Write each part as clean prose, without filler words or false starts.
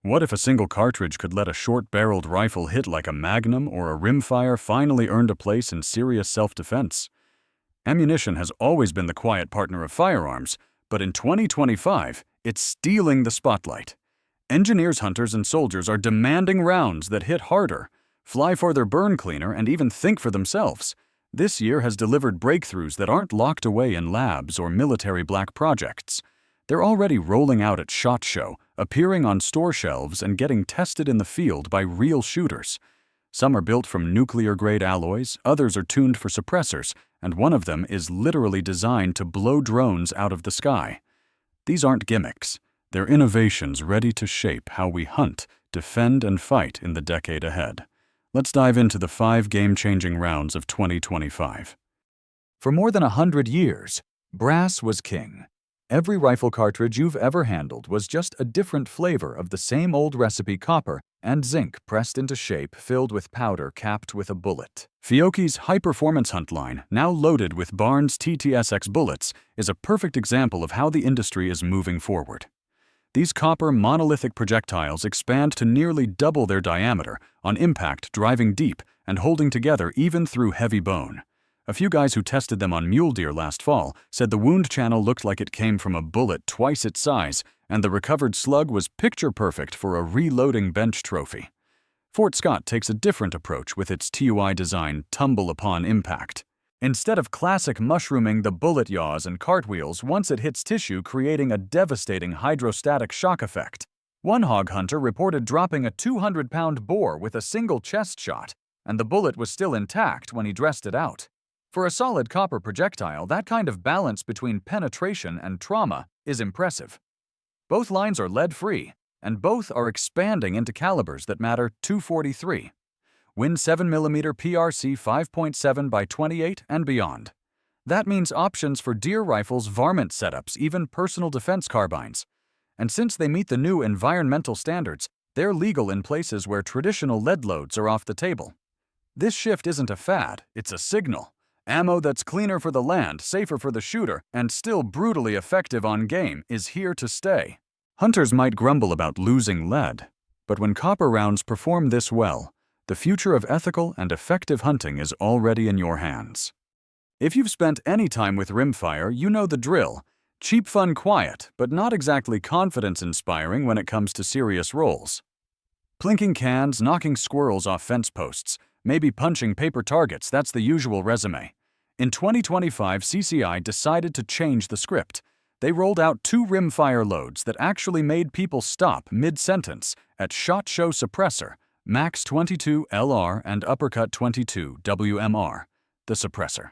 What if a single cartridge could let a short-barreled rifle hit like a magnum, or a rimfire finally earned a place in serious self-defense? Ammunition has always been the quiet partner of firearms, but in 2025, it's stealing the spotlight. Engineers, hunters, and soldiers are demanding rounds that hit harder, fly farther, burn cleaner, and even think for themselves. This year has delivered breakthroughs that aren't locked away in labs or military black projects. They're already rolling out at SHOT Show, appearing on store shelves, and getting tested in the field by real shooters. Some are built from nuclear-grade alloys, others are tuned for suppressors, and one of them is literally designed to blow drones out of the sky. These aren't gimmicks. They're innovations ready to shape how we hunt, defend, and fight in the decade ahead. Let's dive into the 5 game-changing rounds of 2025. For more than 100 years, brass was king. Every rifle cartridge you've ever handled was just a different flavor of the same old recipe: copper and zinc pressed into shape, filled with powder capped with a bullet. Fiocchi's high-performance hunt line, now loaded with Barnes TTSX bullets, is a perfect example of how the industry is moving forward. These copper monolithic projectiles expand to nearly double their diameter, on impact driving deep and holding together even through heavy bone. A few guys who tested them on mule deer last fall said the wound channel looked like it came from a bullet twice its size, and the recovered slug was picture-perfect for a reloading bench trophy. Fort Scott takes a different approach with its TUI design, tumble upon impact. Instead of classic mushrooming, the bullet yaws and cartwheels once it hits tissue, creating a devastating hydrostatic shock effect. One hog hunter reported dropping a 200-pound boar with a single chest shot, and the bullet was still intact when he dressed it out. For a solid copper projectile, that kind of balance between penetration and trauma is impressive. Both lines are lead-free, and both are expanding into calibers that matter: .243. Win 7mm PRC 5.7 by 28 and beyond. That means options for deer rifles, varmint setups, even personal defense carbines. And since they meet the new environmental standards, they're legal in places where traditional lead loads are off the table. This shift isn't a fad, it's a signal. Ammo that's cleaner for the land, safer for the shooter, and still brutally effective on game is here to stay. Hunters might grumble about losing lead, but when copper rounds perform this well, the future of ethical and effective hunting is already in your hands. If you've spent any time with rimfire, you know the drill. Cheap, fun, quiet, but not exactly confidence-inspiring when it comes to serious roles. Plinking cans, knocking squirrels off fence posts, maybe punching paper targets, that's the usual resume. In 2025, CCI decided to change the script. They rolled out 2 rimfire loads that actually made people stop mid-sentence at SHOT Show suppressor, Max 22 LR and Uppercut 22 WMR, the suppressor.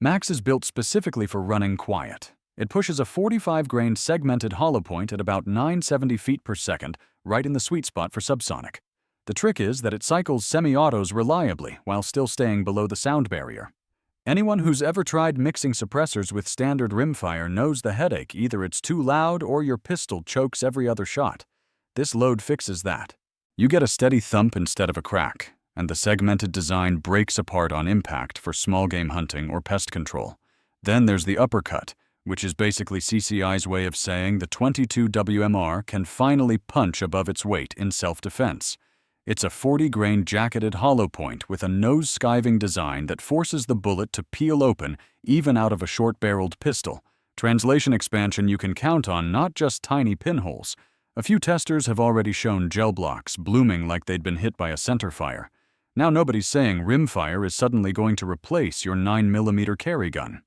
Max is built specifically for running quiet. It pushes a 45-grain segmented hollow point at about 970 feet per second, right in the sweet spot for subsonic. The trick is that it cycles semi-autos reliably while still staying below the sound barrier. Anyone who's ever tried mixing suppressors with standard rimfire knows the headache: either it's too loud or your pistol chokes every other shot. This load fixes that. You get a steady thump instead of a crack, and the segmented design breaks apart on impact for small game hunting or pest control. Then there's the uppercut, which is basically CCI's way of saying the 22 WMR can finally punch above its weight in self-defense. It's a 40-grain jacketed hollow point with a nose-skiving design that forces the bullet to peel open even out of a short-barreled pistol. Translation expansion you can count on, not just tiny pinholes. A few testers have already shown gel blocks blooming like they'd been hit by a centerfire. Now nobody's saying rimfire is suddenly going to replace your 9mm carry gun.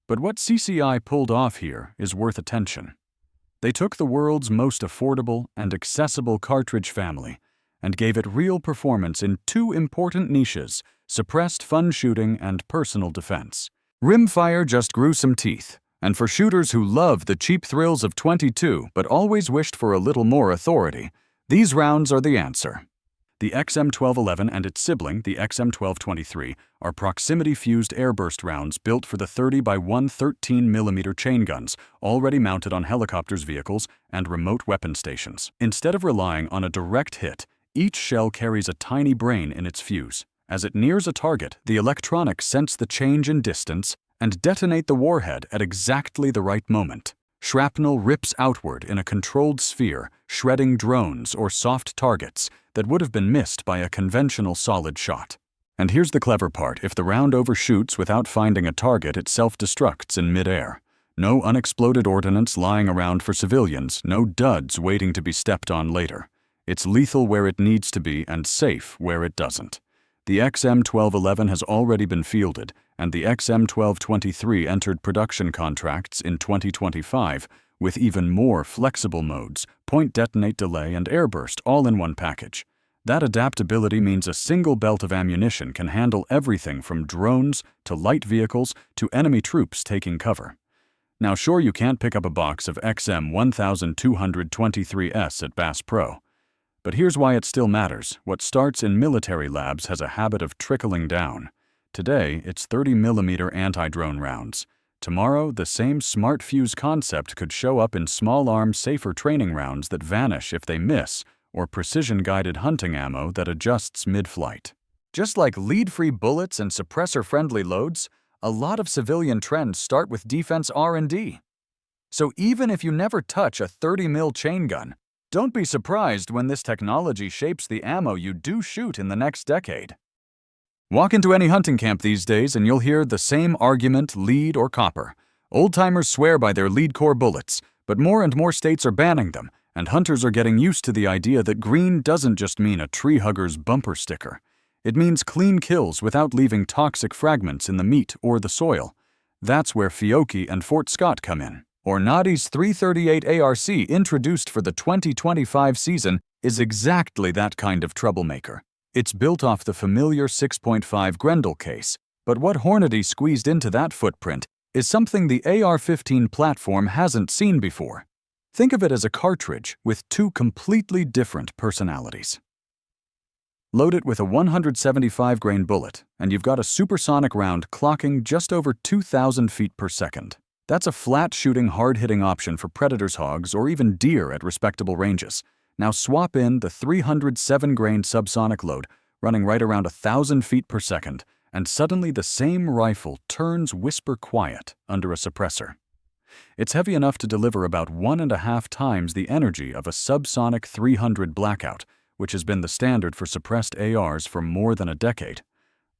But what CCI pulled off here is worth attention. They took the world's most affordable and accessible cartridge family and gave it real performance in 2 important niches: suppressed fun shooting and personal defense. Rimfire just grew some teeth, and for shooters who love the cheap thrills of .22 but always wished for a little more authority, these rounds are the answer. The XM1211 and its sibling, the XM1223, are proximity-fused airburst rounds built for the 30 by 113mm chain guns, already mounted on helicopters, vehicles, and remote weapon stations. Instead of relying on a direct hit, each shell carries a tiny brain in its fuse. As it nears a target, the electronics sense the change in distance and detonate the warhead at exactly the right moment. Shrapnel rips outward in a controlled sphere, shredding drones or soft targets that would have been missed by a conventional solid shot. And here's the clever part: if the round overshoots without finding a target, it self-destructs in midair. No unexploded ordnance lying around for civilians, no duds waiting to be stepped on later. It's lethal where it needs to be and safe where it doesn't. The XM1211 has already been fielded, and the XM1223 entered production contracts in 2025 with even more flexible modes, point detonate delay, and airburst all in one package. That adaptability means a single belt of ammunition can handle everything from drones to light vehicles to enemy troops taking cover. Now sure, you can't pick up a box of XM1223S at Bass Pro. But here's why it still matters. What starts in military labs has a habit of trickling down. Today, it's 30mm anti-drone rounds. Tomorrow, the same smart fuse concept could show up in small-arm, safer training rounds that vanish if they miss, or precision-guided hunting ammo that adjusts mid-flight. Just like lead-free bullets and suppressor-friendly loads, a lot of civilian trends start with defense R&D. So even if you never touch a 30mm chain gun, don't be surprised when this technology shapes the ammo you do shoot in the next decade. Walk into any hunting camp these days and you'll hear the same argument, lead or copper. Old-timers swear by their lead core bullets, but more and more states are banning them, and hunters are getting used to the idea that green doesn't just mean a tree hugger's bumper sticker. It means clean kills without leaving toxic fragments in the meat or the soil. That's where Fiocchi and Fort Scott come in. Ornati's 338 ARC, introduced for the 2025 season, is exactly that kind of troublemaker. It's built off the familiar 6.5 Grendel case, but what Hornady squeezed into that footprint is something the AR-15 platform hasn't seen before. Think of it as a cartridge with two completely different personalities. Load it with a 175-grain bullet, and you've got a supersonic round clocking just over 2,000 feet per second. That's a flat-shooting, hard-hitting option for predators, hogs, or even deer at respectable ranges. Now swap in the 307-grain subsonic load, running right around 1,000 feet per second, and suddenly the same rifle turns whisper quiet under a suppressor. It's heavy enough to deliver about 1.5 times the energy of a subsonic 300 Blackout, which has been the standard for suppressed ARs for more than a decade.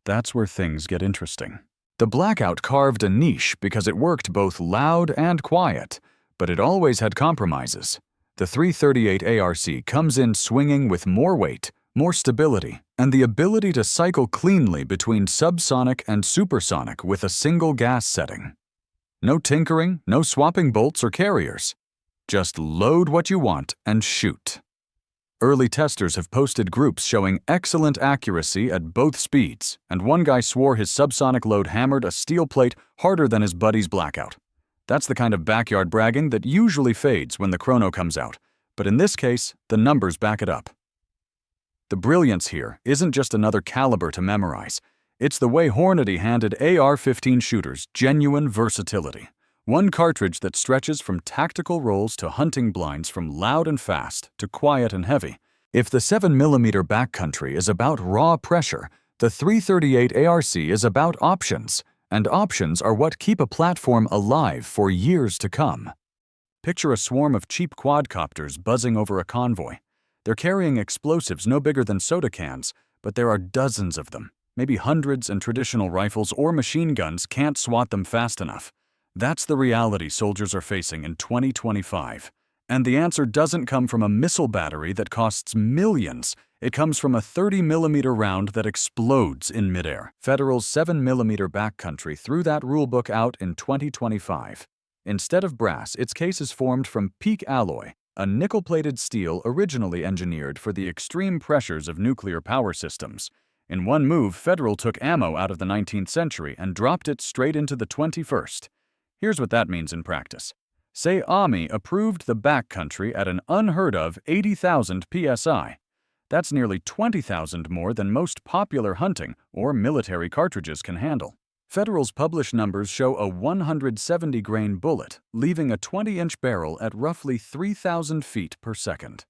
That's where things get interesting. The Blackout carved a niche because it worked both loud and quiet, but it always had compromises. The 338 ARC comes in swinging with more weight, more stability, and the ability to cycle cleanly between subsonic and supersonic with a single gas setting. No tinkering, no swapping bolts or carriers. Just load what you want and shoot. Early testers have posted groups showing excellent accuracy at both speeds, and one guy swore his subsonic load hammered a steel plate harder than his buddy's Blackout. That's the kind of backyard bragging that usually fades when the chrono comes out, but in this case, the numbers back it up. The brilliance here isn't just another caliber to memorize. It's the way Hornady handed AR-15 shooters genuine versatility. One cartridge that stretches from tactical rolls to hunting blinds, from loud and fast to quiet and heavy. If the 7mm backcountry is about raw pressure, the 338 ARC is about options, and options are what keep a platform alive for years to come. Picture a swarm of cheap quadcopters buzzing over a convoy. They're carrying explosives no bigger than soda cans, but there are dozens of them, maybe hundreds, and traditional rifles or machine guns can't swat them fast enough. That's the reality soldiers are facing in 2025. And the answer doesn't come from a missile battery that costs millions. It comes from a 30mm round that explodes in midair. Federal's 7mm backcountry threw that rulebook out in 2025. Instead of brass, its case is formed from PEEK alloy, a nickel-plated steel originally engineered for the extreme pressures of nuclear power systems. In one move, Federal took ammo out of the 19th century and dropped it straight into the 21st. Here's what that means in practice. Say Army approved the backcountry at an unheard of 80,000 psi. That's nearly 20,000 more than most popular hunting or military cartridges can handle. Federal's published numbers show a 170-grain bullet, leaving a 20-inch barrel at roughly 3,000 feet per second.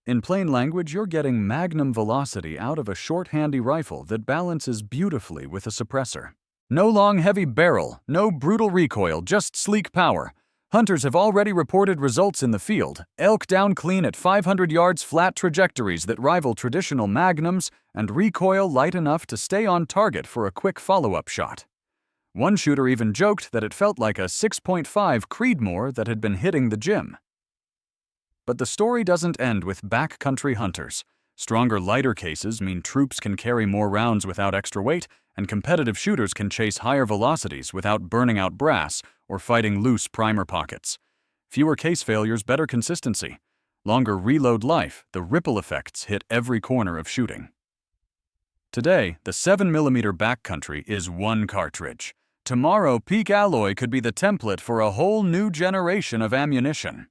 In plain language, you're getting magnum velocity out of a short, handy rifle that balances beautifully with a suppressor. No long, heavy barrel, no brutal recoil, just sleek power. Hunters have already reported results in the field: elk down clean at 500 yards, flat trajectories that rival traditional magnums, and recoil light enough to stay on target for a quick follow-up shot. One shooter even joked that it felt like a 6.5 Creedmoor that had been hitting the gym. But the story doesn't end with backcountry hunters. Stronger, lighter cases mean troops can carry more rounds without extra weight, and competitive shooters can chase higher velocities without burning out brass or fighting loose primer pockets. Fewer case failures, better consistency. Longer reload life, the ripple effects hit every corner of shooting. Today, the 7mm backcountry is one cartridge. Tomorrow, peak alloy could be the template for a whole new generation of ammunition.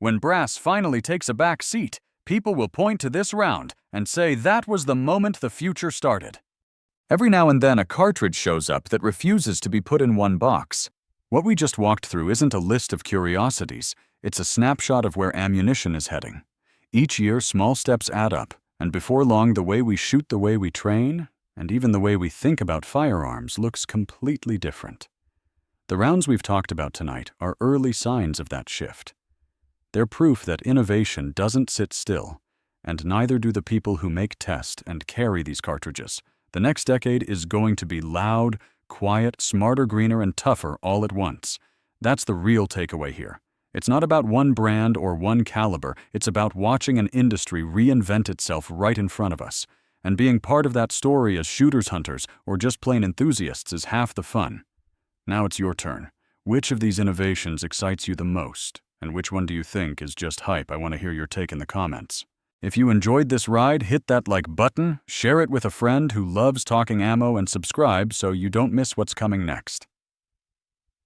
When brass finally takes a back seat, people will point to this round and say that was the moment the future started. Every now and then a cartridge shows up that refuses to be put in one box. What we just walked through isn't a list of curiosities, it's a snapshot of where ammunition is heading. Each year, small steps add up, and before long the way we shoot, the way we train, and even the way we think about firearms looks completely different. The rounds we've talked about tonight are early signs of that shift. They're proof that innovation doesn't sit still, and neither do the people who make, test, and carry these cartridges. The next decade is going to be loud, quiet, smarter, greener, and tougher all at once. That's the real takeaway here. It's not about one brand or one caliber, it's about watching an industry reinvent itself right in front of us. And being part of that story as shooters, hunters, or just plain enthusiasts is half the fun. Now it's your turn. Which of these innovations excites you the most? And which one do you think is just hype? I want to hear your take in the comments. If you enjoyed this ride, hit that like button, share it with a friend who loves talking ammo, and subscribe so you don't miss what's coming next.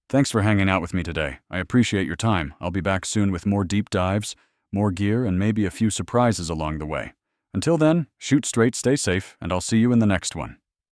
Thanks for hanging out with me today. I appreciate your time. I'll be back soon with more deep dives, more gear, and maybe a few surprises along the way. Until then, shoot straight, stay safe, and I'll see you in the next one.